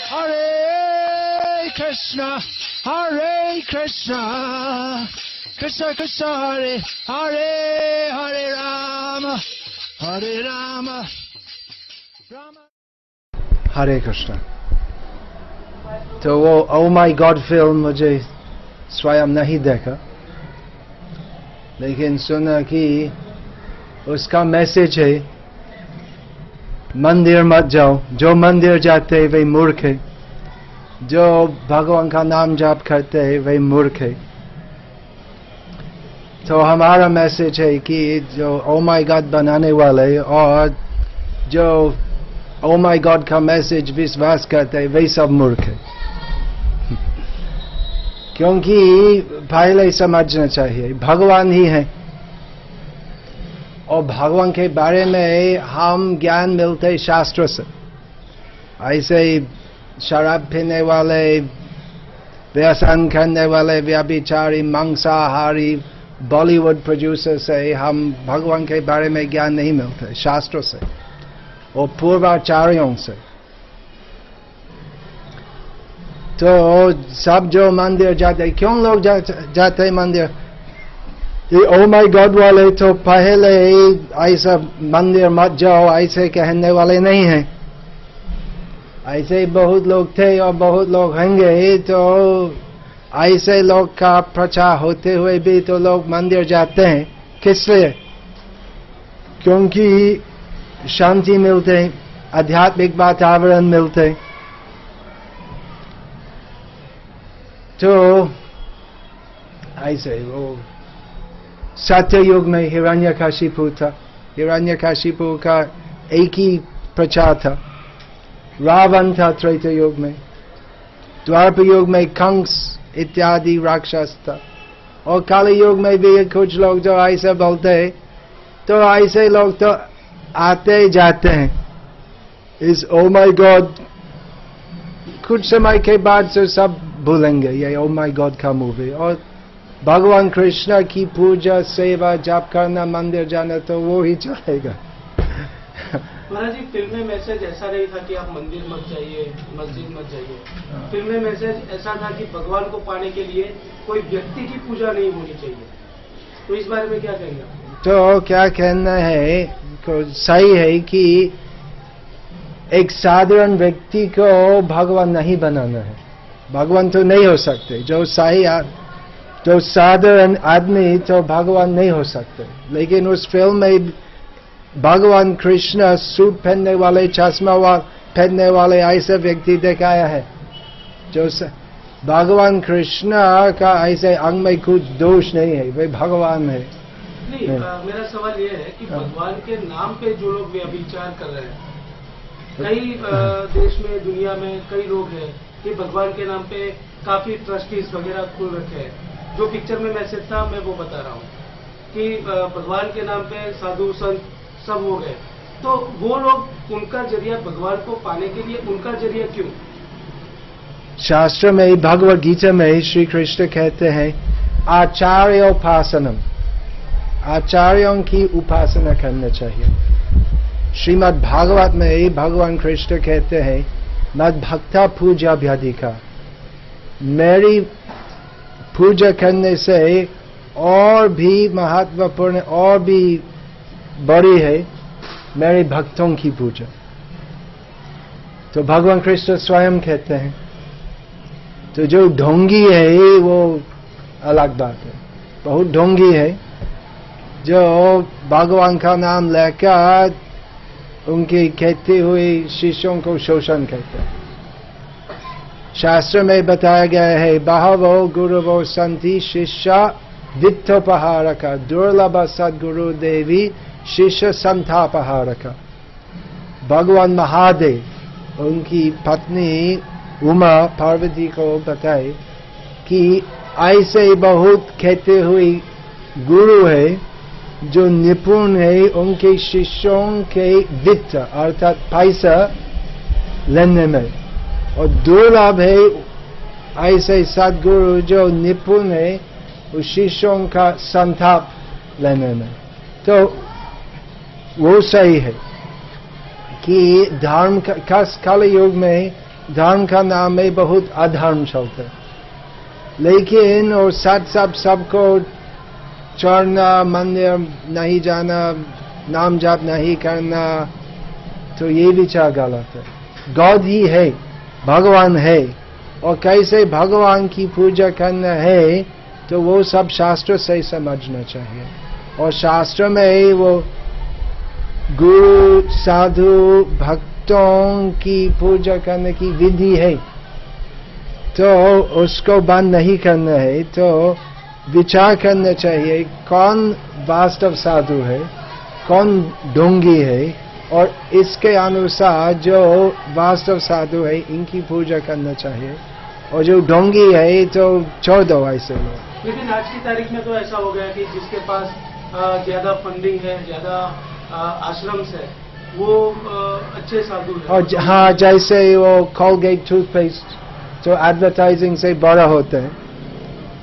Hare Krishna, Hare Krishna, Krishna Krishna Hare Hare, Hare Rama, Hare Rama, Rama. हरे कृष्ण। तो वो ओ माई God film मुझे स्वयं नहीं देखा, लेकिन सुना कि उसका मैसेज है मंदिर मत जाओ, जो मंदिर जाते वे मूर्ख है, जो भगवान का नाम जाप करते हैं वे मूर्ख है। तो हमारा मैसेज है कि जो ओ माई गॉड बनाने वाले और जो ओ माई गॉड का मैसेज विश्वास करते हैं वे सब मूर्ख है। क्योंकि पहले समझना चाहिए भगवान ही है, और भगवान के बारे में हम ज्ञान मिलते शास्त्र से। ऐसे शराब पीने वाले, व्यसन करने वाले, व्यभिचारी, मांसाहारी, बॉलीवुड प्रोड्यूसर से हम भगवान के बारे में ज्ञान नहीं मिलते शास्त्रों से और पूर्वाचार्यों से। तो सब जो मंदिर जाते, क्यों लोग जाते मंदिर? ये ओ माई गॉड वाले तो पहले ऐसा मंदिर मत जाओ ऐसे कहने वाले नहीं हैं। ऐसे बहुत लोग थे और बहुत लोग होंगे, तो ऐसे लोग का प्रचार होते हुए भी तो लोग मंदिर जाते हैं। किस लिए? क्योंकि शांति मिलते, आध्यात्मिक वातावरण मिलते। तो ऐसे वो सत्ययुग में हिरण्यकशिपु था, हिरण्यकशिपु का एक ही प्रचार था। रावण था त्रेता युग में, द्वापर युग में कंस इत्यादि राक्षस था, और काली युग में भी कुछ लोग जो ऐसे बोलते हैं। तो ऐसे लोग तो आते जाते हैं। इस ओ माई गॉड कुछ समय के बाद से सब भूलेंगे ये ओ माई गॉड का मूवी, और भगवान कृष्ण की पूजा, सेवा, जाप करना, मंदिर जाना तो वो ही चलेगा। महाराज जी, फिल्म में मैसेज ऐसा नहीं था कि आप मंदिर मत जाइए, मस्जिद मत जाइए। फिल्म में मैसेज ऐसा था कि भगवान को पाने के लिए कोई व्यक्ति की पूजा नहीं होनी चाहिए। तो इस बारे में क्या कहेंगे? तो क्या कहना है, सही है कि एक साधारण व्यक्ति को भगवान नहीं बनाना है। भगवान तो नहीं हो सकते, जो साधारण आदमी तो भगवान नहीं हो सकते। लेकिन उस फिल्म में भगवान कृष्ण सूट पहनने वाले, चश्मा पहनने वाले ऐसे व्यक्ति दिखाया है। जो भगवान कृष्ण का ऐसे अंग में कुछ दोष नहीं है, वे भगवान है। नहीं, मेरा सवाल ये है कि भगवान के नाम पे जो लोग व्यभिचार कर रहे हैं, कई देश में, दुनिया में कई लोग हैं कि भगवान के नाम पे काफी ट्रस्टीज वगैरह खुल रखे हैं। जो पिक्चर में मैसेज था मैं वो बता रहा हूँ कि भगवान के नाम पे साधु संत सब हो गए। तो वो लोग, उनका जरिया भगवान को पाने के लिए उनका जरिया क्यों? शास्त्र में, भगवद गीता में श्री कृष्ण कहते हैं आचार्योपासनम, आचार्यों की उपासना करना चाहिए। श्रीमद् भागवत में भगवान कृष्ण कहते हैं मद भक्ता पूजा व्यधिका, मेरी पूजा करने से और भी महत्वपूर्ण और भी बड़ी है मेरे भक्तों की पूजा। तो भगवान कृष्ण स्वयं कहते हैं। तो जो ढोंगी है वो अलग बात है, बहुत ढोंगी है जो भगवान का नाम लेकर उनके कहते हुए शिष्यों को शोषण करते हैं। शास्त्र में बताया गया है बहवो गुरुवो संति शिष्य वित्तोपहारक दुर्लभ सद्गुरु देवी शिष्य संतापहारक। भगवान महादेव उनकी पत्नी उमा पार्वती को बताए कि ऐसे बहुत कहते हुए गुरु है जो निपुण है उनके शिष्यों के वित्त अर्थात पैसा लेने में, और दुर्लभ है ऐसे सद्गुरु जो निपुण है उस शिष्यों का संताप लेने में। तो वो सही है कि धर्म कल युग में धर्म का नाम में बहुत अधर्म चलता है, लेकिन और सबको चढ़ना, मंदिर नहीं जाना, नाम जाप नहीं करना, तो ये विचार गलत है। गॉड ही है, भगवान है, और कैसे भगवान की पूजा करना है तो वो सब शास्त्र से समझना चाहिए। और शास्त्र में वो गुरु साधु भक्तों की पूजा करने की विधि है, तो उसको बंद नहीं करना है। तो विचार करना चाहिए कौन वास्तव साधु है, कौन ढोंगी है, और इसके अनुसार जो वास्तव साधु है इनकी पूजा करना चाहिए, और जो ढोंगी है तो छोड़ दो ऐसे लोग। लेकिन आज की तारीख में तो ऐसा हो गया कि जिसके पास ज्यादा फंडिंग है, ज्यादा आश्रम है, वो अच्छे साधु है। और हाँ, जैसे वो कोलगेट टूथपेस्ट जो एडवर्टाइजिंग से बड़ा होते हैं,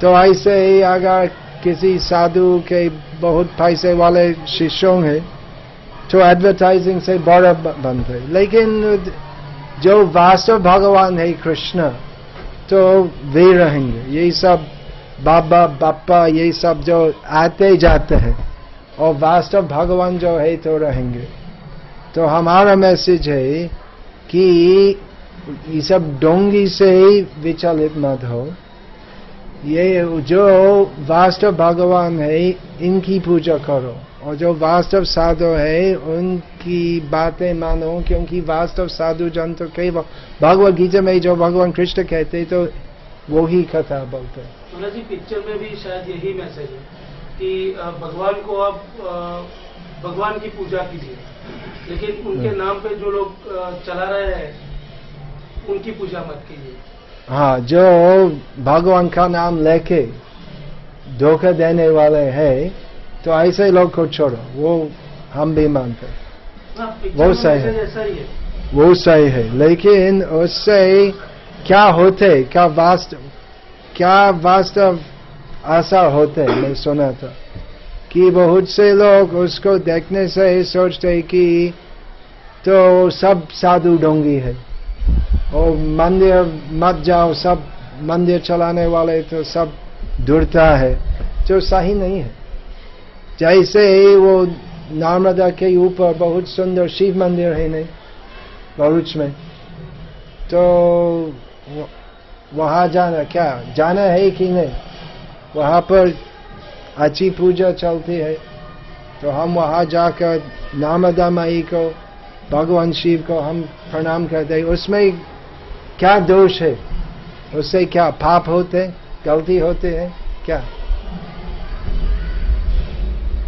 तो ऐसे ही अगर किसी साधु के बहुत पैसे वाले शिष्यों हैं तो एडवर्टाइजिंग से बड़ा बनते हैं। लेकिन जो वास्तव भगवान है कृष्ण, तो वे रहेंगे। ये सब बाबा बापा ये सब जो आते जाते हैं, और वास्तव भगवान जो है तो रहेंगे। तो हमारा मैसेज है कि ये सब डोंगी से विचलित मत हो। ये जो वास्तव भगवान है इनकी पूजा करो, और जो वास्तव साधु है उनकी बातें मानो, क्योंकि वास्तव साधु जन तो केवल भगवद गीता में जो भगवान कृष्ण कहते तो वो ही कथा बोलते हैं। जी पिक्चर में भी शायद यही मैसेज है कि भगवान को आप भगवान की पूजा कीजिए, लेकिन उनके नाम पे जो लोग चला रहे हैं उनकी पूजा मत कीजिए। हाँ, जो भगवान का नाम लेके धोखा देने वाले हैं तो ऐसे लोग को छोड़ो, वो हम भी मानते हैं, वो सही है, वो सही है। लेकिन उससे क्या होते, क्या वास्तव आशा होते, मैं सुना था कि बहुत से लोग उसको देखने से सोचते कि तो सब साधु ढोंगी है, और मंदिर मत जाओ, सब मंदिर चलाने वाले तो सब दुर्ता है, जो सही नहीं है। जैसे वो नर्मदा के ऊपर बहुत सुंदर शिव मंदिर है नहीं भरूच में, तो वहां जाना है कि नहीं, वहां पर अच्छी पूजा चलती है, तो हम वहां जाकर नर्मदा माई को, भगवान शिव को हम प्रणाम करते हैं। उसमें क्या दोष है? उससे क्या पाप होते, गलती होते हैं क्या?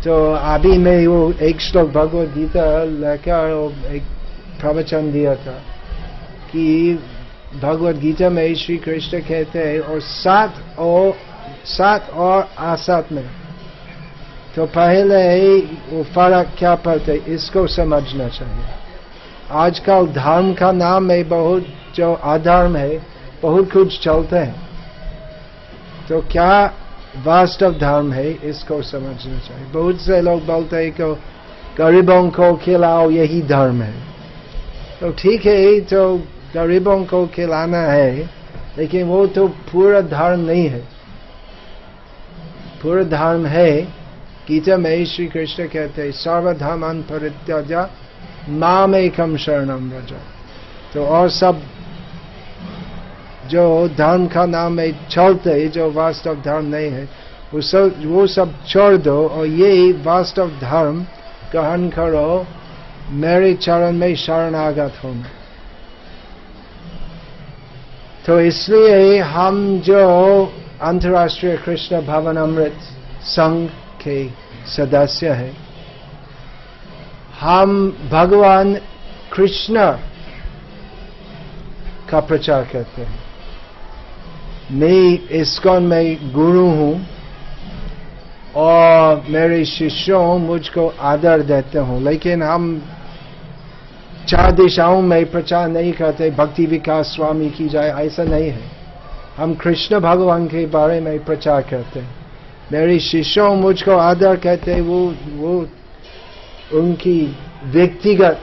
तो अभी मैं वो एक श्लोक भगवद गीता लेकर एक प्रवचन दिया था कि भगवद गीता में श्री कृष्ण कहते हैं और सात और असत में, तो पहले वो फर्क क्या पड़ते इसको समझना चाहिए। आजकल धर्म का नाम में बहुत जो अधर्म है बहुत कुछ चलते हैं, तो क्या वास्तव धर्म है इसको समझना चाहिए। बहुत से लोग बोलते हैं कि गरीबों को खिलाओ यही धर्म है, तो ठीक है, तो गरीबों को खिलाना है, लेकिन वो तो पूरा धर्म नहीं है। पूरा धर्म है, गीता में श्री कृष्ण कहते हैं सर्वधर्मान् परित्यज्य मामेकं शरणं व्रज। तो और सब जो धर्म का नाम में चलते जो वास्तव धर्म नहीं है वो सब छोड़ दो, और ये वास्तव धर्म ग्रहण करो, मेरे चरण में शरणागत होना। तो इसलिए हम जो अंतर्राष्ट्रीय कृष्ण भवन अमृत संघ के सदस्य हैं, हम भगवान कृष्ण का प्रचार करते हैं। मैं इस्कॉन में गुरु हूं और मेरे शिष्यों मुझको आदर देते हूं, लेकिन हम 4 दिशाओं में प्रचार नहीं करते भक्ति विकास स्वामी की जाए, ऐसा नहीं है। हम कृष्ण भगवान के बारे में प्रचार करते हैं। मेरे शिष्यों मुझको आदर कहते हैं, वो उनकी व्यक्तिगत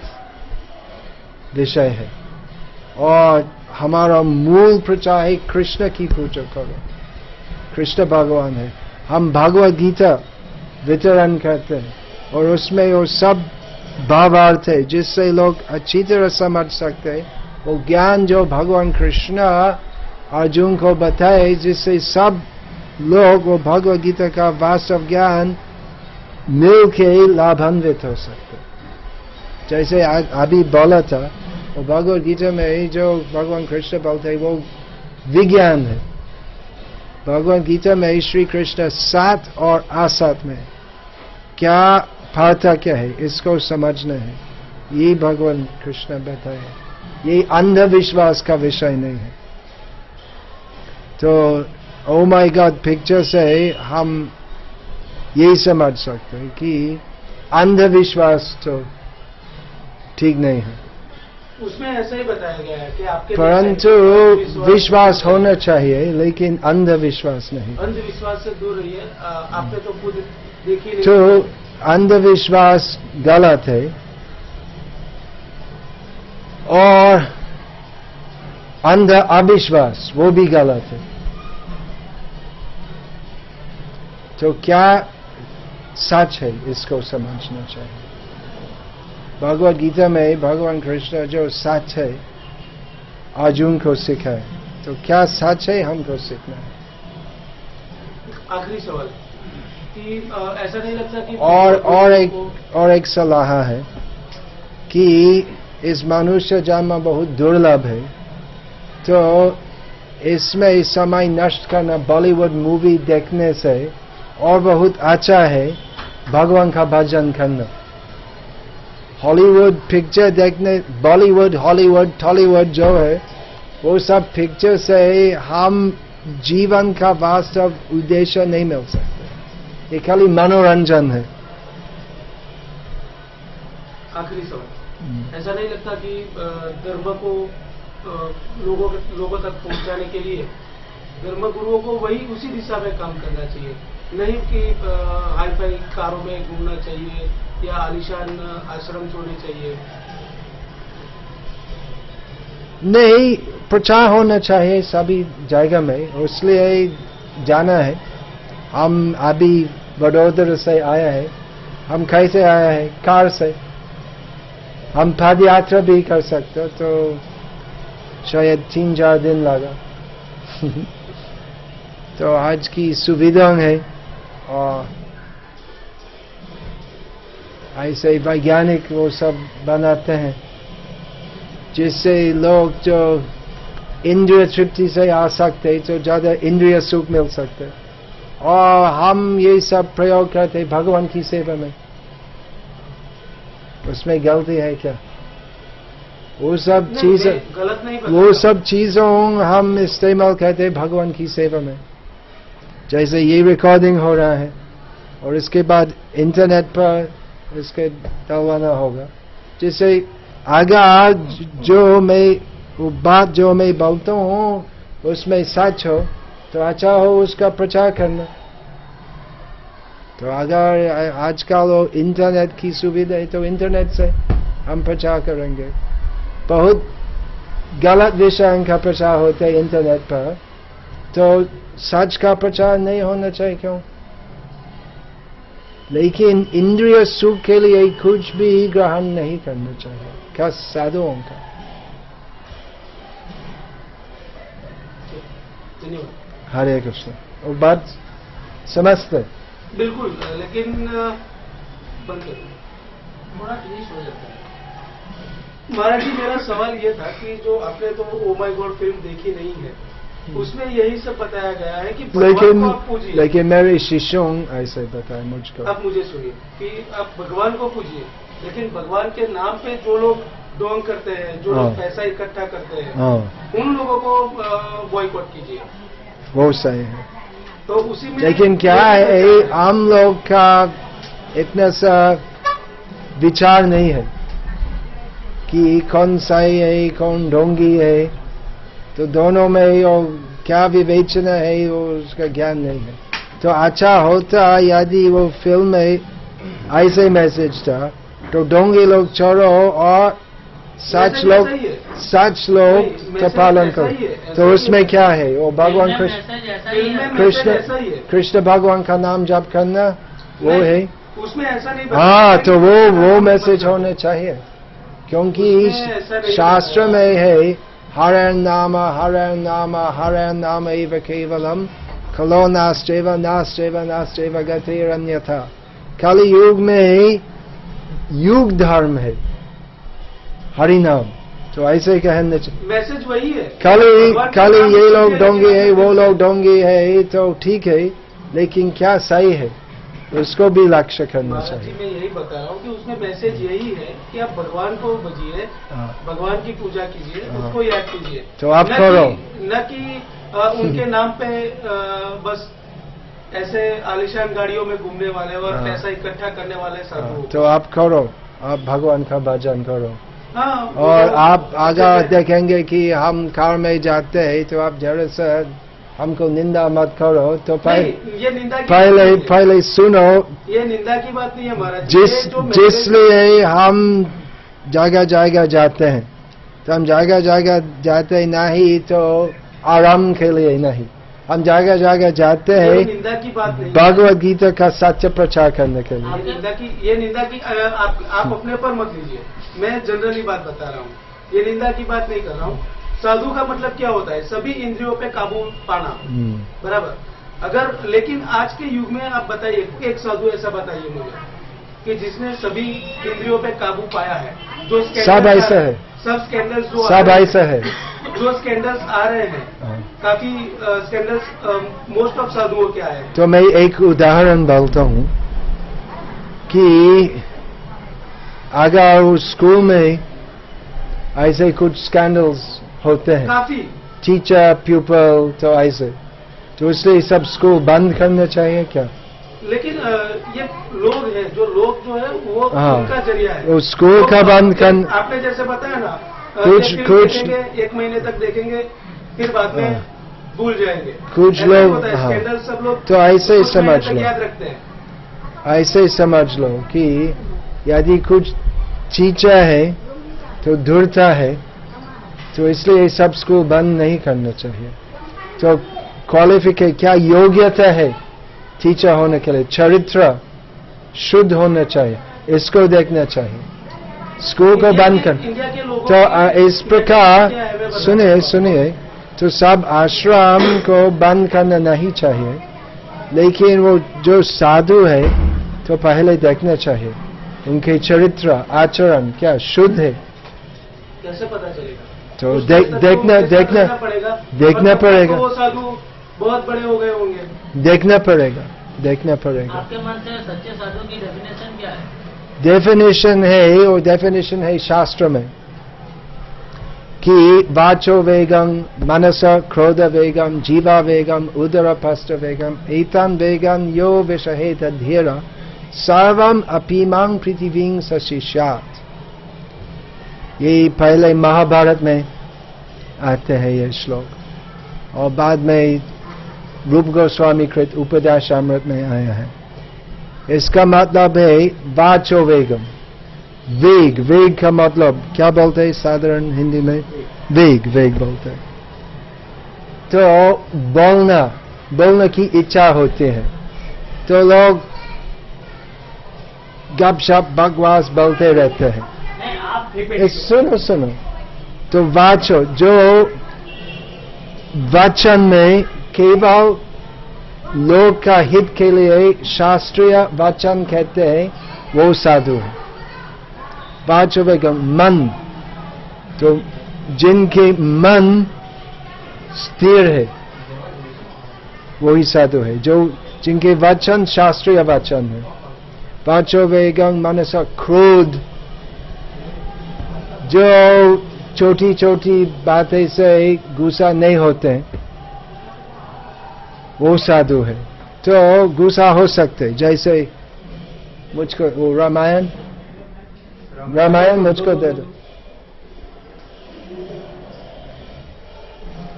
विषय है, और हमारा मूल प्रचार है कृष्ण की पूजा करो, कृष्ण भगवान है। हम भगवद गीता वितरण करते हैं और उसमें वो सब भावार्थ है जिससे लोग अच्छी तरह समझ सकते हैं वो ज्ञान जो भगवान कृष्ण अर्जुन को बताए, जिससे सब लोग वो भगवद गीता का वास्तव ज्ञान मिल के लाभान्वित हो सकते। जैसे अभी बोला था वो भगवद गीता में जो भगवान कृष्ण बोलते हैं वो विज्ञान है। भगवद गीता में श्री कृष्ण सत और असत में क्या पार्थक्य है इसको समझना है, ये भगवान कृष्ण बताए। ये अंधविश्वास का विषय नहीं है। तो ओ माय गॉड पिक्चर से हम यही समझ सकते हैं कि अंधविश्वास तो ठीक नहीं है। उसमें ऐसा ही बताया गया है कि आपके परंतु विश्वास होना चाहिए लेकिन अंधविश्वास नहीं। अंधविश्वास से दूर रहिए। आपने तो खुद देखी नहीं। तो अंधविश्वास गलत है और अंध अविश्वास वो भी गलत है। तो क्या सच है इसको समझना चाहिए। भगवद गीता में भगवान कृष्ण जो सच है अर्जुन को सिखाए, तो क्या सच है हमको सीखना है। आखिरी सवाल कि ऐसा नहीं लगता कि और एक सलाह है कि इस मनुष्य जन्म बहुत दुर्लभ है, तो इसमें समय नष्ट करना बॉलीवुड मूवी देखने से और बहुत अच्छा है भगवान का भजन करना। हॉलीवुड पिक्चर देखने, बॉलीवुड हॉलीवुड टॉलीवुड जो है वो सब पिक्चर से हम जीवन का वास्तव उद्देश्य नहीं मिल सकते, ये खाली मनोरंजन है। आखिरी सवाल, ऐसा नहीं लगता कि धर्म को लोगों तक पहुंचाने के लिए धर्म गुरुओं को वही उसी दिशा में काम करना चाहिए, नहीं कि हाई फाई कारों में घूमना चाहिए या आलीशान आश्रम छोड़ने चाहिए। नहीं, प्रचार होना चाहिए सभी जगह में, इसलिए जाना है। हम अभी वडोदरा से आया है। हम कैसे आया है? कार से। हम पद यात्रा भी कर सकते, तो शायद 3-4 दिन लगा। तो आज की सुविधा है और ऐसे वैज्ञानिक वो सब बनाते हैं जिससे लोग जो इंद्रिय तृप्ति से आ सकते तो ज्यादा इंद्रिय सुख मिल सकते, और हम ये सब प्रयोग करते भगवान की सेवा में। उसमें गलती है क्या? वो सब चीजें गलत नहीं, वो सब चीजों हम इस्तेमाल करते भगवान की सेवा में। जैसे ये रिकॉर्डिंग हो रहा है और इसके बाद इंटरनेट पर इसके डलवाना होगा, जिससे अगर वो बात जो मैं बोलता हूँ उसमें सच हो तो अच्छा हो उसका प्रचार करना। तो अगर आजकल इंटरनेट की सुविधा है तो इंटरनेट से हम प्रचार करेंगे। बहुत गलत विषय का प्रचार होता है इंटरनेट पर, तो सच का प्रचार नहीं होना चाहिए। क्यों? लेकिन इंद्रिय सुख के लिए कुछ भी ग्रहण नहीं करना चाहिए, क्या साधुओं का। हरे कृष्ण। वो बात समझते बिल्कुल, लेकिन महाराज जी, मेरा सवाल ये था कि जो आपने तो ओ माय गॉड फिल्म देखी नहीं है, उसमें यही सब बताया गया है कि भगवान को आप पूजिए। लेकिन मेरे शिष्यों ऐसे बताया मुझको। आप मुझे सुनिए कि आप भगवान को पूजिए, लेकिन भगवान के नाम पे जो लोग डोंग करते हैं, जो लोग पैसा इकट्ठा करते हैं, उन लोगों को बॉयकॉट कीजिए। वो सही है। तो उसी में लेकिन क्या है, आम लोग का इतना सा विचार नहीं है कि कौन सही है कौन ढोंगी है, तो दोनों में वो क्या विवेचना है वो उसका ज्ञान नहीं है। तो अच्छा होता यदि वो फिल्म में ऐसे मैसेज था, तो ढोंगी लोग छोड़ो और सच मैसेज लोग ऐसा ही है। सच लोग नहीं, का मैसेज पालन ऐसा करो। ही है, ऐसा तो ही उसमें है। क्या है? वो भगवान फिल्म में कृष्ण मैसेज ऐसा ही फिल्म में है। मैसेज ऐसा ही है। कृष्ण भगवान का नाम जप करना वो नहीं, है। उसमें ऐसा नहीं हाँ, बताया तो कि कृष्ण का वो नाम मैसेज मत लो। होना चाहिए, क्योंकि उसमें ऐसा नहीं शास्त्र बताया। में है हरे नाम एव केवलम खलो नास्तेव गतिरन्यथा। कलि युग में युग धर्म है हरि नाम, तो ऐसे कहने चाहिए। मैसेज वही है। खाली भगवान के खाली नाम ये से लोग लेकिन डोंगे है, वो मैसेज लोग डोंगे है, तो ठीक है, लेकिन क्या सही है उसको भी लक्ष्य करना महाराज जी, चाहिए। मैं यही बता रहा हूँ कि उसमें मैसेज यही है कि आप भगवान को भजिए, हाँ। भगवान की पूजा कीजिए, हाँ। उसको याद कीजिए। तो आप न करो। न कि उनके नाम पे बस ऐसे आलिशान गाड़ियों में घूमने वाले और हाँ। पैसा इकट्ठा करने वाले साधु। तो आप करो, आप भगवान का भजन करो। हाँ, और वो- आप अगर जैसे- देखेंगे कि हम कार में जाते हैं, तो आप जरा सा हमको निंदा मत करो। तो नहीं, ये निंदा की बात नहीं है। पहले सुनो, ये निंदा की बात नहीं है महाराज जी। ये जो मैसेज- जिसलिए हम जगह जगह जाते हैं, तो हम जगह जगह जाते नहीं तो आराम के लिए नहीं, हम जगह जगह जाते ये हैं निंदा की बात नहीं है। भगवद गीता का सत्य प्रचार करने के लिए। ये निंदा की आप अपने पर मत लीजिए। मैं जनरली बात बता रहा हूँ, ये निंदा की बात नहीं कर रहा हूँ। साधु का मतलब क्या होता है? सभी इंद्रियों पे काबू पाना, बराबर। अगर लेकिन आज के युग में आप बताइए, एक साधु ऐसा बताइए मुझे कि जिसने सभी इंद्रियों पे काबू पाया है। जो सब ऐसा है, सब स्कैंडल्स जो सब ऐसा है। जो स्कैंडल्स आ रहे हैं, काफी स्कैंडल्स मोस्ट ऑफ साधुओं के आए हैं। तो मैं एक उदाहरण बोलता हूँ कि अगर उस स्कूल में ऐसे कुछ स्कैंडल्स होते हैं, काफी टीचर प्यूपल, तो ऐसे, तो इसलिए सब स्कूल बंद करना चाहिए क्या? लेकिन ये लोग हैं, जो लोग जो है वो हाँ। उनका जरिया है। वो स्कूल का बंद कर, आपने जैसे बताया ना, कुछ- ये फिल्म कुछ- देखेंगे, 1 महीने तक देखेंगे, फिर बाद में हाँ। भूल जाएंगे। कुछ ऐसा लोग- होता है, हाँ। स्कैंडल सब लोग तो ऐसे ही कुछ महीने समझ तक लो। याद रखते हैं। ऐसे समझ लो कि यदि कुछ टीचर है तो दूरता है, तो इसलिए सब स्कूल बंद नहीं करना चाहिए। तो क्वालिफिकेशन क्या योग्यता है टीचर होने के लिए? चरित्र शुद्ध होना चाहिए, इसको देखना चाहिए। स्कूल को बंद कर, इंडिया के लोगों तो की- इस प्रकार क्या है, मैं बता सुनिए रहा हूँ। सुनिए, तो सब आश्रम को बंद करना नहीं चाहिए, लेकिन वो जो साधु है तो पहले देखना चाहिए उनके चरित्र आचरण क्या शुद्ध है। कैसे पता चलेगा? तो उस देख वक्त तो देखना कैसे देखना देखना पड़ेगा। देखना और तब तक पड़ेगा। तो वो साधु बहुत बड़े हो गए होंगे। देखना पड़ेगा, देखना पड़ेगा। आपके मन से सच्चे साधु की डेफिनेशन क्या है? डेफिनेशन है, वो डेफिनेशन है शास्त्र में कि वाचो वेगम मनस क्रोध वेगम जीवा वेगम उदर पस्त वेगम एतन वेगम यो विषहेत धीर सर्वम अपीमां पृथिवीं सशिष्यात्। ये पहले महाभारत में आते हैं ये श्लोक, और बाद में रूप गोस्वामी कृत उपदेशामृत में आया है। इसका मतलब है वाचो वेगम, वेग, वेग का मतलब क्या बोलते हैं साधारण हिंदी में? वेग, वेग बोलते हैं। तो बोलना की इच्छा होती है, तो लोग गपशप बकवास बोलते रहते हैं। नहीं, आप सुनो, तो वाचो, जो वचन में केवल लोग का हित के लिए शास्त्रीय वचन कहते हैं, वो साधु है। वाचो वेगम मन, तो जिनके मन स्थिर है वही साधु है, जो जिनके वचन शास्त्रीय वचन है। वाचो वेगम मनस क्रोध, जो छोटी छोटी बातें से गुस्सा नहीं होते हैं, वो साधु है। तो गुस्सा हो सकते, जैसे मुझको वो रामायण मुझको दे दो।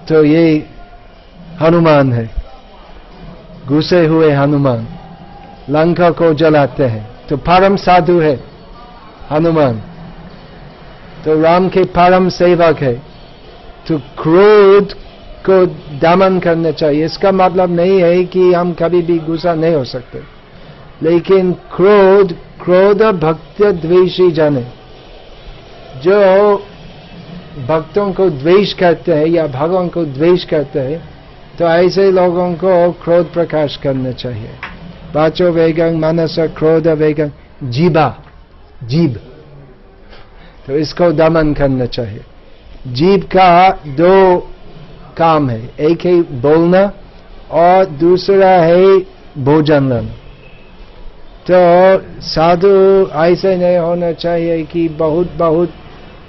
तो ये हनुमान है, गुस्से हुए हनुमान लंका को जलाते हैं, तो परम साधु है हनुमान। तो राम के परम सेवक है, तो क्रोध को दमन करना चाहिए। इसका मतलब नहीं है कि हम कभी भी गुस्सा नहीं हो सकते, लेकिन क्रोध भक्त द्वेषी जन है। जो भक्तों को द्वेष करते हैं या भगवान को द्वेष करते हैं, तो ऐसे लोगों को क्रोध प्रकाश करना चाहिए। वाचो वेगं मनस क्रोध वेगं जीभ, तो इसको दमन करना चाहिए। जीभ का दो काम है, एक है बोलना और दूसरा है भोजन लेना। तो साधु ऐसे नहीं होना चाहिए कि बहुत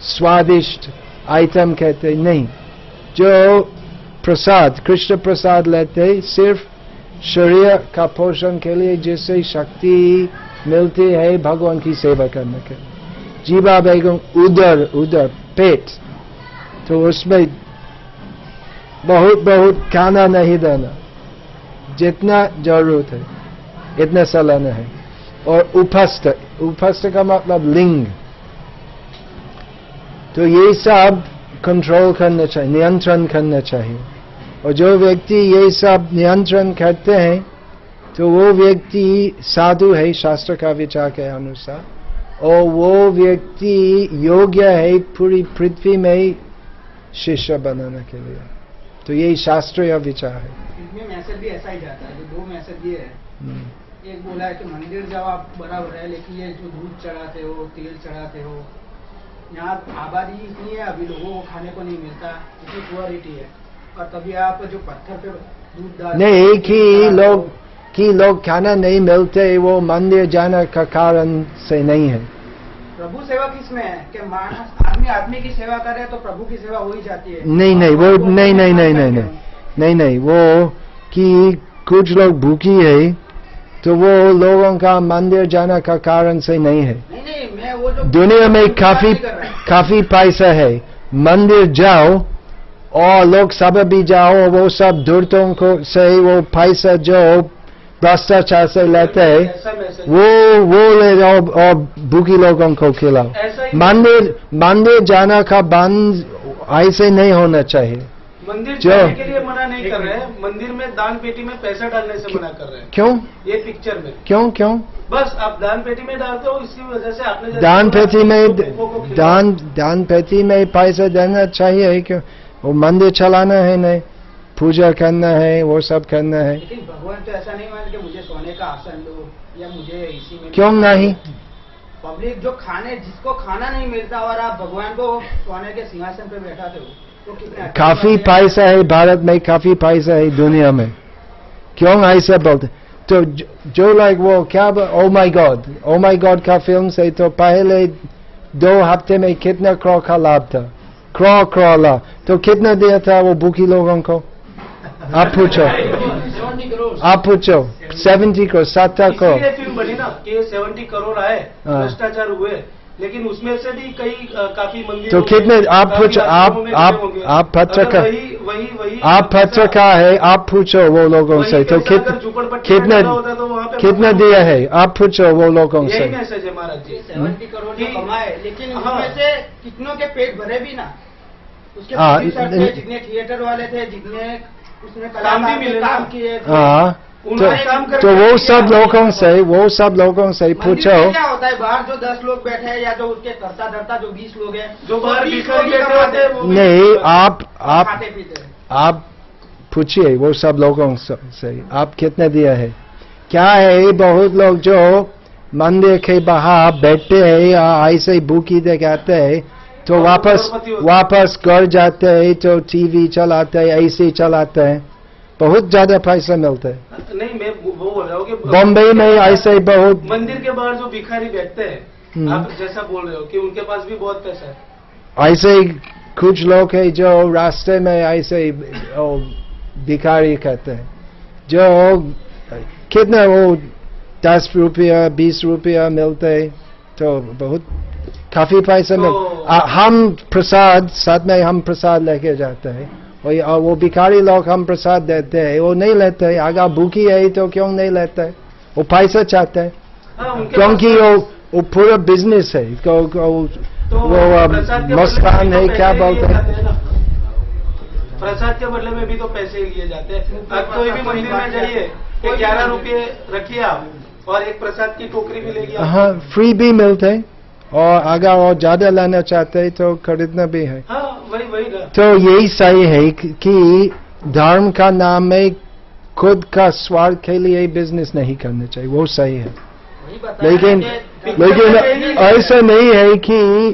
स्वादिष्ट आइटम कहते नहीं। जो प्रसाद, कृष्ण प्रसाद लेते सिर्फ शरीर का पोषण के लिए, जिससे शक्ति मिलती है भगवान की सेवा करने के लिए। जीवा बेगम उदर पेट, तो उसमें बहुत खाना नहीं देना, जितना जरूरत है इतना सा लेना है। और उपस्थ का मतलब लिंग, तो ये सब कंट्रोल करना चाहिए, नियंत्रण करना चाहिए। और जो व्यक्ति ये सब नियंत्रण करते हैं, तो वो व्यक्ति साधु है शास्त्र का विचार के अनुसार, और वो व्यक्ति योग्य है पूरी पृथ्वी में शिष्य बनाने के लिए। तो यही शास्त्रीय विचार है। इसमें मैसेज भी ऐसा ही जाता है। जो दो मैसेज ये है, एक बोला है कि मंदिर जाओ आप बराबर है, लेकिन ये जो दूध चढ़ाते हो, तेल चढ़ाते हो, यहाँ आबादी इतनी है, अभी लोगों को खाने को नहीं मिलता, इतनी पुअरिटी है, और तभी आप जो पत्थर पे दूध डाल नहीं कि लोग खाना नहीं मिलते, वो मंदिर जाने का कारण से नहीं है। प्रभु सेवा किसमें है कि मानस आदमी की सेवा करे तो प्रभु की सेवा हो ही जाती है। नहीं वो नहीं वो कि कुछ लोग भूखी है, तो वो लोगों का मंदिर जाने का कारण से नहीं है। नहीं मैं वो जो दुनिया में काफी पैसा है, मंदिर जाओ और लोग सब भी जाओ, वो सब दूरतों को से वो पैसा जो भ्रष्टाचार से लेते हैं वो ले जाओ और भूखी लोगों को खिलाओ। मंदिर जाना का बंद ऐसे नहीं होना चाहिए। मंदिर जाने के लिए मना नहीं कर रहे हैं, मंदिर में दान पेटी में पैसा डालने से मना कर रहे हैं। क्यों? ये पिक्चर में क्यों? बस आप दान पेटी में डालते हो, इसी वजह से आपने दान पेटी में पैसा देना चाहिए। क्यों? वो मंदिर चलाना है, नहीं पूजा करना है, वो सब करना है। लेकिन भगवान तो ऐसा नहीं मान के मुझे सोने का आसन दो या मुझे इसी में। क्यों नहीं? पब्लिक जो जिसको खाना नहीं मिलता और आप भगवान को सोने के सिंहासन पे बैठाते हो, तो कितना काफी पैसा है भारत में, काफी पैसा है दुनिया में, क्यों ऐसा बोलते? तो जो लाइक वो क्या ओ माय गॉड का फिल्म से, तो पहले 2 हफ्ते में कितना करोड़ का लाभ था? करोड़ लाभ, तो कितना दिया था वो भूखी लोगों को? आप पूछो 70 करोड़ 70 करोड़। फिल्म बनी ना कि 70 करोड़ आए, भ्रष्टाचार हुए, लेकिन उसमें से भी कई काफी मंदिर। तो कितने आप पूछो, आप पत्रकार, आप पत्रकार है, आप पूछो वो लोगों से, तो कितना दिया है? आप पूछो वो लोगों से। मैसेज है महाराज जी, 70 करोड़ जो कमाए, लेकिन उसमें से कितनों के पेट भरे भी ना। उसके जितने थिएटर वाले थे, जितने उसने काम किए, तो वो सब लोगों से पूछो। क्या होता है बाहर जो 10 लोग बैठे हैं, या जो उसके करता धरता जो 20 लोग हैं, जो बाहर बैठे होते हैं, नहीं आप पूछिए वो सब लोगों से, आप कितना दिया है? क्या है, बहुत लोग जो मंदिर के बाहर बैठते हैं या ऐसे भूखी दिखाते हैं, तो वापस घर जाते हैं, तो टीवी चलाते हैं, एसी चलाते हैं, बहुत ज्यादा पैसा मिलता है। नहीं मैं वो बोल रहा हूँ कि बॉम्बे में ऐसे बहुत मंदिर के बाहर जो भिखारी बैठते हैं, आप जैसा बोल रहे हो कि उनके पास भी बहुत पैसा है। ऐसे कुछ लोग हैं जो रास्ते में ऐसे भिखारी कहते हैं, जो कितना वो 10 रुपया 20 रुपया मिलते हैं, तो बहुत काफी पैसा हम प्रसाद साथ में हम प्रसाद लेके जाते हैं, और वो भिखारी लोग हम प्रसाद देते हैं, वो नहीं लेते हैं। अगर भूखी है तो क्यों नहीं लेते हैं? वो पैसा चाहते हैं, क्योंकि वो पूरा बिजनेस है। तो वो प्रसाद के मुस्कान बदले है, में तो क्या पैसे बोलते लिए हैं? जाते ना। प्रसाद के बदले में भी तो पैसे ही लिए जाते हैं। अब कोई भी मंदिर में जाइए, 11 रुपये रखिए आप और एक प्रसाद की टोकरी भी लेगी आप। हाँ, फ्री भी मिलते हैं, और अगर और ज्यादा लेना चाहते हैं तो खरीदना भी है। हाँ, वही ना। तो यही सही है कि धर्म का नाम में खुद का स्वार्थ के लिए बिजनेस नहीं करना चाहिए, वो सही है। वही बता लेकिन ऐसा नहीं है कि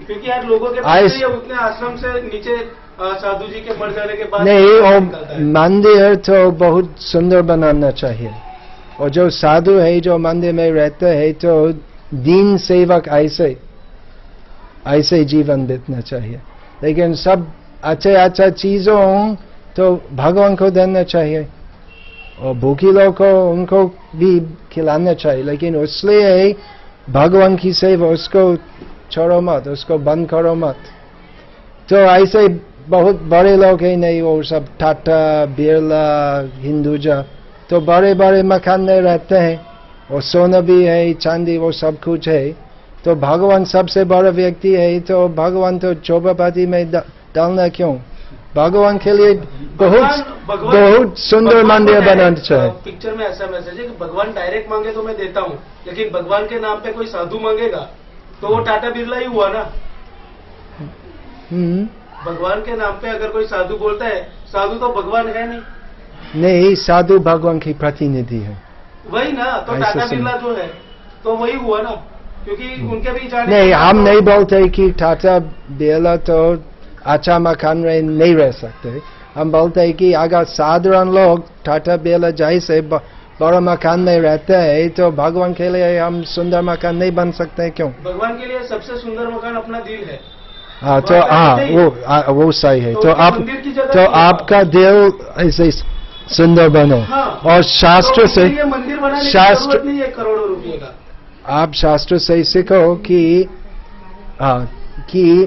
क्योंकि यार लोगों के पास ये उतने आश्रम से नीचे साधु जी के मर जाने के बाद नहीं, निकलता और है। मंदिर तो बहुत सुंदर बनाना चाहिए, और जो साधु है जो मंदिर में रहते हैं तो दीन सेवक ऐसे जीवन बीतना चाहिए। लेकिन सब अच्छा चीजों तो भगवान को देना चाहिए, और भूखी लोगों को उनको भी खिलाना चाहिए, लेकिन इसलिए भगवान की सेवा उसको छोड़ो मत, उसको बंद करो मत। तो ऐसे बहुत बड़े लोग हैं नहीं, वो सब टाटा बिरला हिंदुजा, तो बड़े बड़े मकान में रहते हैं, और सोना भी है, चांदी, वो सब कुछ है। तो भगवान सबसे बड़ा व्यक्ति है, तो भगवान तो चौपाटी में डालना क्यों? भगवान के लिए बहुत सुंदर मंदिर बनाना चाहिए। पिक्चर में ऐसा मैसेज है कि भगवान डायरेक्ट मांगे तो मैं देता हूँ, लेकिन भगवान के नाम पे कोई साधु मांगेगा तो वो टाटा बिरला ही हुआ ना। भगवान के नाम पे अगर कोई साधु बोलता है, साधु तो भगवान है नहीं, साधु भगवान की प्रतिनिधि है। वही ना, तो ऐसे टाटा सुन- बिरला जो है तो वही हुआ ना, क्योंकि उनके भी जाने नहीं, के बाद हम तो- नहीं बोलते कि टाटा बिरला तो अच्छा मकान में नहीं रह सकते। हम बोलते हैं कि अगर साधारण लोग टाटा बिरला जैसे बड़ा मकान में रहते हैं, तो भगवान के लिए हम सुंदर मकान नहीं बन सकते क्यों? भगवान के लिए सबसे सुंदर मकान अपना दिल है। हाँ, तो वो सही है। तो आप मंदिर की जगह तो नहीं आपका दिल ऐसे सुंदर बनो, हाँ, और शास्त्र तो से इसलिए मंदिर बनाने की शास्त्र- जरूरत नहीं है करोड़ों रुपए का। आप शास्त्र से सीखो कि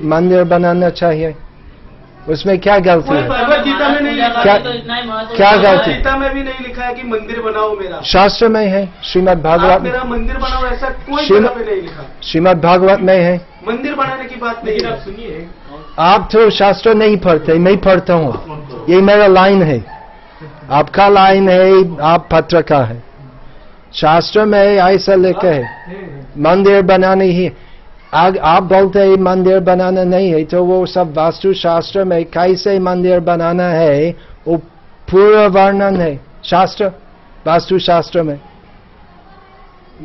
मंदिर बनाना चाहिए, उसमें क्या गलती कोई है? भगवत गीता में नहीं लिखा क्या- है। तो इतना ही महत्व क्या भगवत गलती? गीता में भी नहीं लिखा है कि मंदिर बनाओ मेरा। शास्त्र में है, श्रीमद् आप भागवत मेरा मंदिर बनाओ ऐसा कोई श्रीमद्- जगह पे नहीं लिखा। श्रीमद् भागवत में है। मंदिर बनाने की बात नहीं है। सुनिए, आप तो शास्त्र नहीं पढ़ते, मैं पढ़ता हूँ, ये मेरा लाइन है, आपका लाइन है, आप पत्रकार है। शास्त्र में ऐसा लिखा है मंदिर बनाने ही। आप बोलते हैं मंदिर बनाना नहीं है, तो वो सब वास्तु शास्त्र में कैसे मंदिर बनाना है वो पूरा वर्णन है शास्त्र, वास्तु शास्त्र में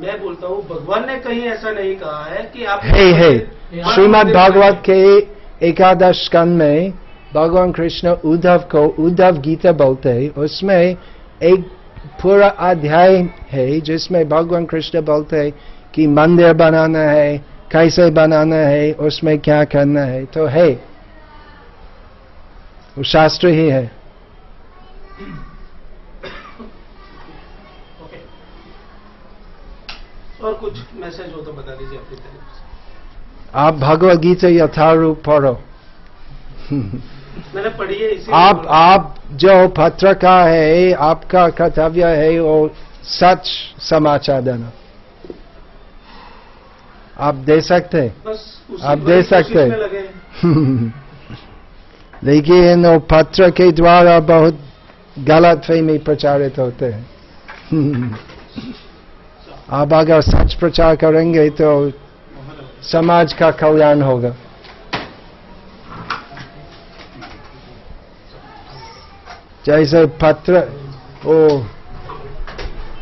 मैं बोलता हूँ भगवान ने कहीं ऐसा नहीं कहा है कि आप है। हाँ, श्रीमद् मंदिर भागवत के 11 स्कंद में भगवान कृष्ण उद्धव को उद्धव गीता बोलते हैं, उसमें एक पूरा अध्याय है जिसमें भगवान कृष्ण बोलते हैं कि मंदिर बनाना है, कैसे बनाना है, उसमें क्या करना है। तो है, वो शास्त्र ही है। ओके। और कुछ मैसेज हो तो बता दीजिए अपनी तरफ से। आप भगवद गीता यथारूप पढ़ो। मैंने पढ़ी है इसी आप जो पत्रकार है, आपका कर्तव्य है वो सच समाचार देना। आप दे सकते हैं, बस उसी आप बड़ी दे सकते कोशिश में हैं। लगे हैं। लेकिन वो पत्र के द्वारा बहुत गलत फहमी प्रचारित होते हैं। आप अगर सच प्रचार करेंगे तो समाज का कल्याण होगा। जैसे पत्र, वो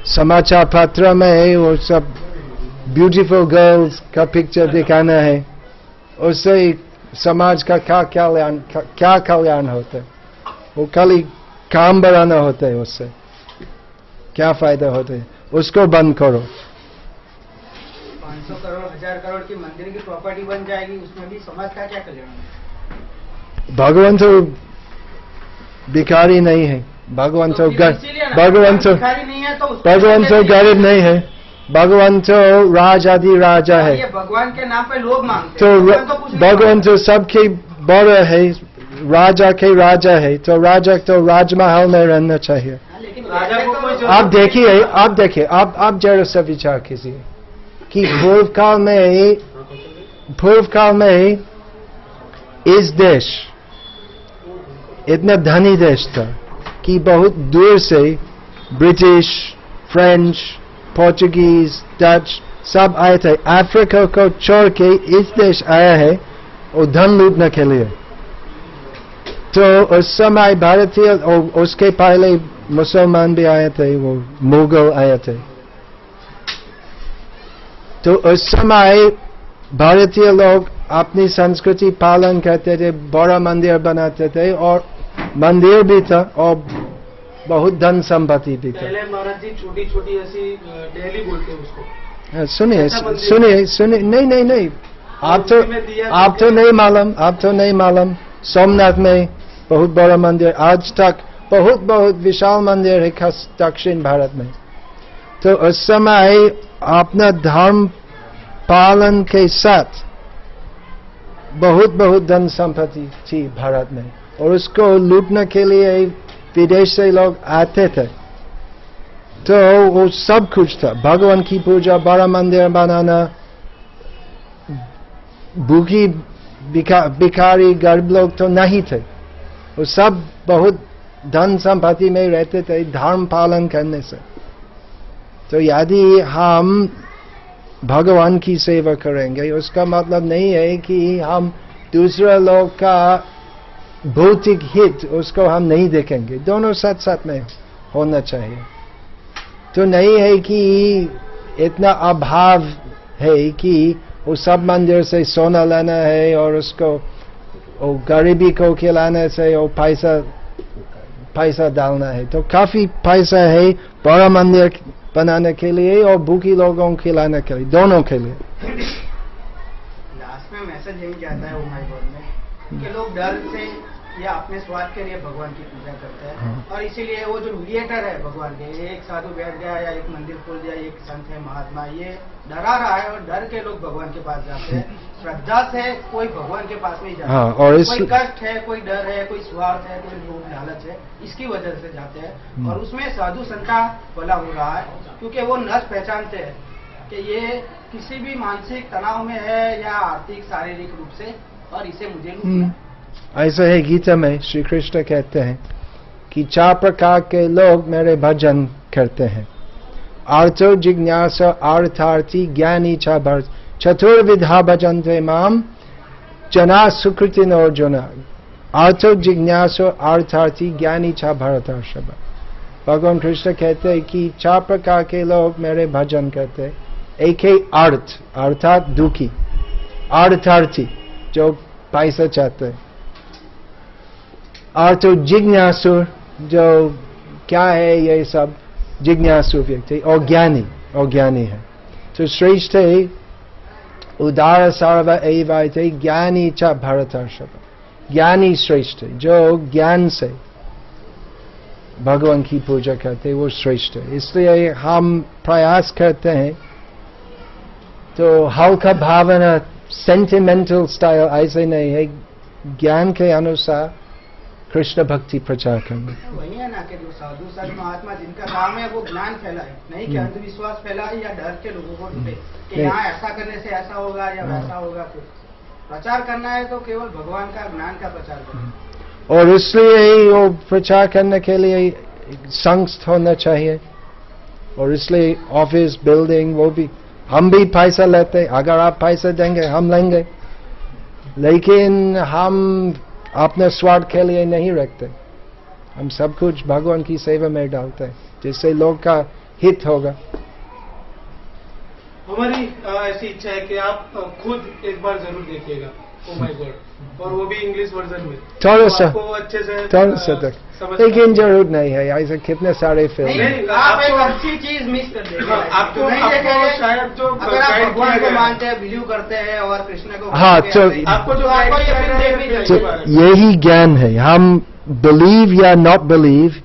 समाचार पत्र में वो सब ब्यूटीफुल गर्ल्स का पिक्चर दिखाना है, उससे समाज का क्या कल्याण होता है? वो खाली काम बढ़ाना होता है, उससे क्या फायदा होता है? उसको बंद करो। 500 करोड़ 1000 करोड़ की मंदिर की प्रॉपर्टी बन जाएगी, उसमें भी समाज का क्या कल्याण होगा? भगवान तो भिखारी नहीं है, भगवान तो भगवान तो भिखारी नहीं है तो उसको भगवान तो कैसे गरीब नहीं है, भगवान तो राजाधि राजा है। ये भगवान के नाम पे लोग मांगते तो हैं, भगवान तो कुछ नहीं भगवान तो सबके बड़ा है, राजा के राजा है, तो राजा तो राजमहल में रहना चाहिए। हाँ, लेकिन राजा को कोई जरूरत आप देखिए, आप जरा सा विचार कीजिए कि पूर्व काल में पूर्व काल में इस देश इतना धनी देश था कि बहुत दूर से ब्रिटिश, फ्रेंच, पोर्चुगीज, डच सब आए थे। अफ्रीका को छोड़ के इस देश आया है और धन लूटने के लिए। तो उस समय भारतीय और उसके पहले मुसलमान भी आए थे, वो मुगल आए थे। तो उस समय भारतीय लोग अपनी संस्कृति पालन करते थे, बड़ा मंदिर बनाते थे और मंदिर भी था और बहुत धन संपत्ति भी था। पहले महाराज जी छोटी छोटी ऐसी डेली बोलते हैं उसको। सुनिए सुनिए सुनिए, नहीं आप तो नहीं मालूम। सोमनाथ में बहुत बड़ा मंदिर, आज तक बहुत विशाल मंदिर है खास दक्षिण भारत में। तो उस समय अपना धर्म पालन के साथ बहुत धन संपत्ति थी भारत में और उसको लूटने के लिए विदेश से लोग आते थे। तो वो सब कुछ था, भगवान की पूजा, बड़ा मंदिर बनाना, भूखी भिखारी गरीब लोग तो नहीं थे, वो सब बहुत धन संपत्ति में रहते थे धर्म पालन करने से। तो यदि हम भगवान की सेवा करेंगे उसका मतलब नहीं है कि हम दूसरे लोग का भौतिक हित उसको हम नहीं देखेंगे, दोनों साथ साथ में होना चाहिए। तो नहीं है कि इतना अभाव है कि वो सब मंदिर से सोना लेना है और उसको वो गरीबी को खिलाने से वो पैसा डालना है। तो काफी पैसा है बड़ा मंदिर बनाने के लिए और भूखी लोगों को खिलाने के लिए, दोनों के लिए। लास्ट में मैसेज यही जाता है उमाई गॉड में कि लोग डर से या अपने स्वार्थ के लिए भगवान की पूजा करते हैं। और इसीलिए वो जो मीडिएटर है भगवान के, एक साधु बैठ गया या एक मंदिर खोल दिया, एक संत है महात्मा, ये डरा रहा है और डर के लोग भगवान के पास जाते हैं। श्रद्धा से कोई भगवान के पास नहीं जाता। और कोई कष्ट है, कोई डर है, कोई स्वार्थ है, कोई लोभ लालच है, इसकी वजह से जाते हैं। और उसमें साधु संत का भला हो रहा है क्योंकि वो नस पहचानते हैं कि ये किसी भी मानसिक तनाव में है या आर्थिक शारीरिक रूप से, और इसे मुझे लूटना। ऐसा है गीता में श्री कृष्ण कहते हैं कि 4 प्रकार के लोग मेरे भजन करते हैं, आर्तो जिज्ञासा अर्थार्थी ज्ञानी च भरत, चतुर्विधा भजन्ते माम जना सुकृतिन अर्जुन, आर्तो जिज्ञासा अर्थार्थी ज्ञानी च भरतर्षभ। भगवान कृष्ण कहते हैं कि 4 प्रकार के लोग मेरे भजन करते हैं। एक है अर्थ अर्थात दुखी, अर्थार्थी जो पैसा चाहते हैं, और तो जिज्ञासु जो क्या है ये सब जिज्ञासु व्यक्ति, और ज्ञानी है। तो श्रेष्ठ है उदार सर्व एवैते ज्ञानी च भरतर्षभ, ज्ञानी श्रेष्ठ है जो ज्ञान से भगवान की पूजा करते वो श्रेष्ठ है। इसलिए हम प्रयास करते हैं तो हल्का भावना सेंटिमेंटल स्टाइल ऐसे नहीं है, ज्ञान के अनुसार कृष्ण भक्ति प्रचार करना। वही है ना कि जो साधु संत महात्मा जिनका काम है वो ज्ञान फैलाए, नहीं कि अंधविश्वास फैलाए या डर के लोगों को ढूंढे कि यहाँ ऐसा करने से ऐसा होगा या वैसा होगा। फिर प्रचार करना है तो केवल भगवान का ज्ञान का प्रचार करना। और इसलिए वो प्रचार करने के लिए संस्थ होना चाहिए, और इसलिए ऑफिस बिल्डिंग वो भी हम भी पैसा लेते, अगर आप पैसा देंगे हम लेंगे, लेकिन हम अपने स्वार्थ के लिए नहीं रखते, हम सब कुछ भगवान की सेवा में डालते हैं जिससे लोग का हित होगा। हमारी ऐसी इच्छा है कि आप खुद एक बार जरूर देखिएगा ओ माय गॉड, और वो भी इंग्लिश वर्जन में, थोड़ा सा अच्छे से तक, लेकिन जरूरत नहीं है ऐसे कितने सारे फिल्म। आप एक अच्छी चीज मिस कर देंगे। आपको नहीं देखेंगे शायद जो अगर आप भगवान को मानते हैं, बिलीव करते हैं और कृष्ण को, हाँ, तो आपको जो ये फिल्म देखनी तो चाहिए। यही ज्ञान है, हम बिलीव या नॉट बिलीव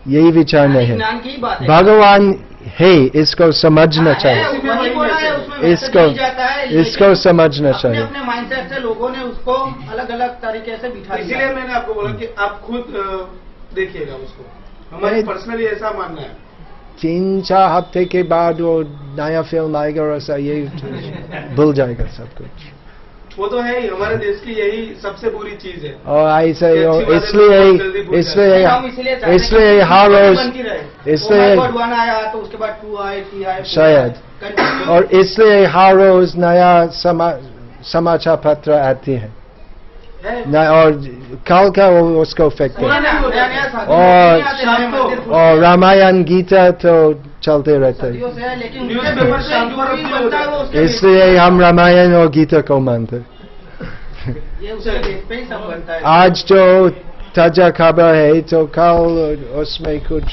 यही विचार नहीं है, ज्ञान की बात है। भगवान है इसको समझना चाहिए, वही बोला है, उसमें मैसेज इसको नहीं जाता है, इसको समझना चाहिए। अपने माइंडसेट से लोगों ने उसको अलग अलग तरीके से बिठा दिया। इसीलिए मैंने आपको बोला कि आप खुद देखिएगा उसको, हमारे पर्सनली ऐसा मानना है। 3-4 हफ्ते के बाद वो नया फिल्म आएगा और ऐसा ये भूल जाएगा सब कुछ। वो तो है ही, हमारे देश की यही सबसे बुरी चीज है। और ऐसे कि अच्छी बातें इसलिए बहुत जल्दी भूल इसलिए हम इसलिए चाहते हैं इसलिए कि हर रोज बन की रहे। इसलिए Oh my God, 1 आया तो उसके बाद 2 आए, 3 आए, 4 शायद। आए। Continue। और इसलिए हर रोज नया समाचार पत्र आती है और कल का वो उसको फेंकते हैं। नया साधु और- आते हैं, मंदिर खुलते और हैं। रामायण गीता तो चलते रहते हैं, सदियों से है, लेकिन न्यूज़ उसके पेपर फिर शाम जो को भी भी बनता है वो उसके इसलिए हम रामायण और गीता को मानते हैं। ये उसके बेस पे ही सब बनता है। आज जो ताजा खबर है तो कल उसमें कुछ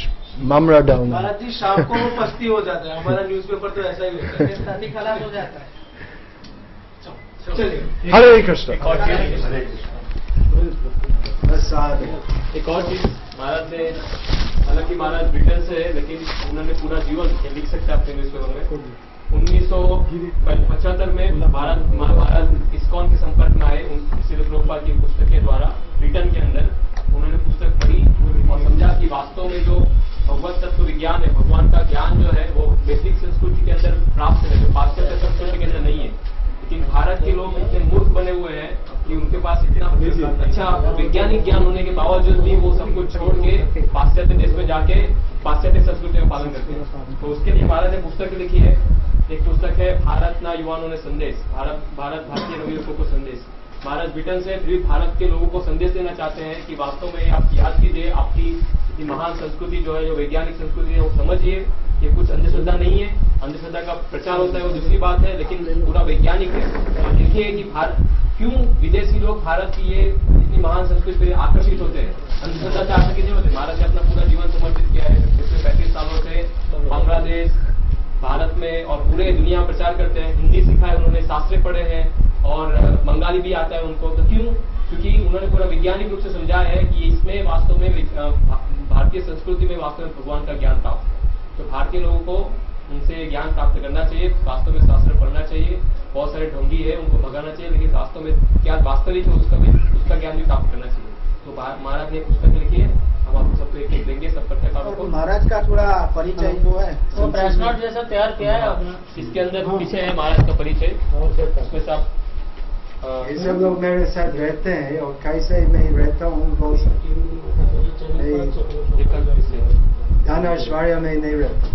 ममरा डालना। महाराज जी शाम को वो पस्ती हो जाता है, हमारा न्यूज़पेपर तो ऐसा ही होता है। शादी खराब हो जाता है। चलिए हरे कृष्ण। एक और चीज एक और चीज महाराज ने, हालांकि महाराज ब्रिटेन से है लेकिन उन्होंने पूरा जीवन लिख सकते हैं अपने न्यूज़पेपर में। 1975 में महाराज इस्कॉन के संपर्क में आए, श्रील प्रभुपाद की पुस्तक के द्वारा ब्रिटेन के अंदर उन्होंने पुस्तक पढ़ी और समझा कि वास्तव में जो भगवत तत्व विज्ञान है, भगवान का ज्ञान जो है वो वैदिक संस्कृति के अंदर प्राप्त है, जो पाश्चात्य संस्कृति के अंदर नहीं है। लेकिन भारत के लोग इतने मूर्ख बने हुए हैं कि उनके पास इतना अच्छा वैज्ञानिक ज्ञान होने के बावजूद भी वो सब कुछ छोड़ के पाश्चात्य देश में जाके पाश्चात्य संस्कृति का पालन करते हैं। तो उसके लिए महाराज ने पुस्तक लिखी है। एक पुस्तक है भारत ना युवाओं ने संदेश, भारतीय नवयुवकों को संदेश। महाराज ब्रिटेन से भी भारत के लोगों को संदेश देना चाहते हैं कि वास्तव में आप याद कीजिए, आपकी इतनी महान संस्कृति जो है, जो वैज्ञानिक संस्कृति है, वो समझिए। ये कुछ अंधश्रद्धा नहीं है, अंधश्रद्धा का प्रचार होता है वो दूसरी बात है, लेकिन पूरा वैज्ञानिक है। और देखिए कि क्यों विदेशी लोग भारत की ये इतनी महान संस्कृति पर आकर्षित होते हैं, अंधश्रद्धा से आकर्षित नहीं होते। महाराज ने अपना पूरा जीवन समर्पित किया है, पिछले 35 सालों से बांग्लादेश, भारत में और पूरे दुनिया में प्रचार करते हैं। हिंदी सीखा है उन्होंने, शास्त्र पढ़े हैं और बंगाली भी आता है उनको। तो क्यों? क्योंकि उन्होंने पूरा वैज्ञानिक रूप से समझाया है कि इसमें वास्तव में भारतीय संस्कृति में वास्तव में भगवान का ज्ञान प्राप्त है। तो भारतीय लोगों को उनसे ज्ञान प्राप्त करना चाहिए, वास्तव में शास्त्र पढ़ना चाहिए। बहुत सारे ढोंगी है, उनको भगाना चाहिए, लेकिन वास्तव में क्या वास्तविक है उसका ज्ञान भी प्राप्त करना चाहिए। तो महाराज ने पुस्तक लिखी है, हम आपको सबको एक देंगे, सब पत्रकारों को। महाराज का थोड़ा परिचय जो है वो प्रेस नोट जैसा तैयार किया है आपने। इसके अंदर पीछे है महाराज का परिचय, उसमें से आप ये सब लोग मेरे साथ रहते हैं और कैसे मैं रहता हूँ बहुत धन ऐश्वर्य में नहीं रहता।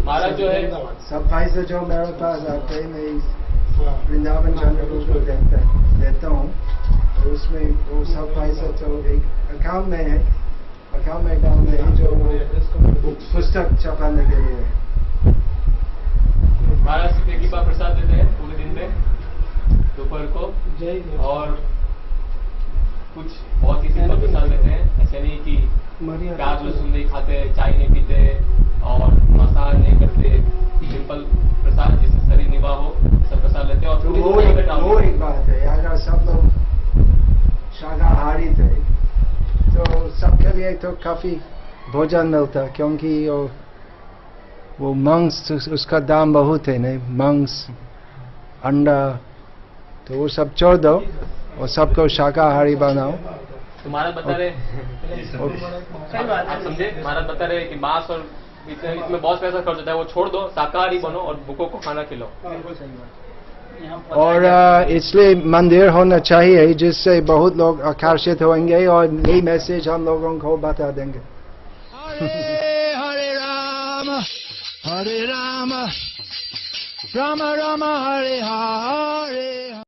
महाराज जो है सब पैसे जो मेरे पास आते हैं मैं वृंदावन चंद्रपुर को देता हूँ, तो उसमें वो सब पैसा तो एक अकाउंट में है, अकाउंट में डाल में जो पुस्तक छपाने के लिए है। महाराज सिर्फ कृपा प्रसाद देते हैं पूरे दिन में दोपहर को, और कुछ बहुत ही सिंपल प्रसाद देते हैं। ऐसे नहीं कि प्याज लहसुन नहीं खाते, चाय नहीं पीते और मांसाहार नहीं करते, सिंपल प्रसाद जिससे शरीर निवाह हो, सब प्रसाद लेते हैं। और तो पूरी वो दुनिया में डालते हैं। एक बात है, अगर सब लोग शाकाहारी थे तो सबके लिए तो काफी भोजन मिलता, क्योंकि वो मांस उसका दाम बहुत है नहीं, मांस अंडा, तो वो सब छोड़ दो और सबको शाकाहारी बनाओ। तो महाराज बता रहे, आप समझे, महाराज बता रहे कि मांस और इसमें बहुत पैसा खर्च होता है, वो छोड़ दो, शाकाहारी बनो और भूखों को खाना खिलाओ। और इसलिए मंदिर होना चाहिए जिससे बहुत लोग आकर्षित होंगे और ये मैसेज हम लोगों को बता देंगे। हरे हरे राम हरे राम राम राम हरे हरे।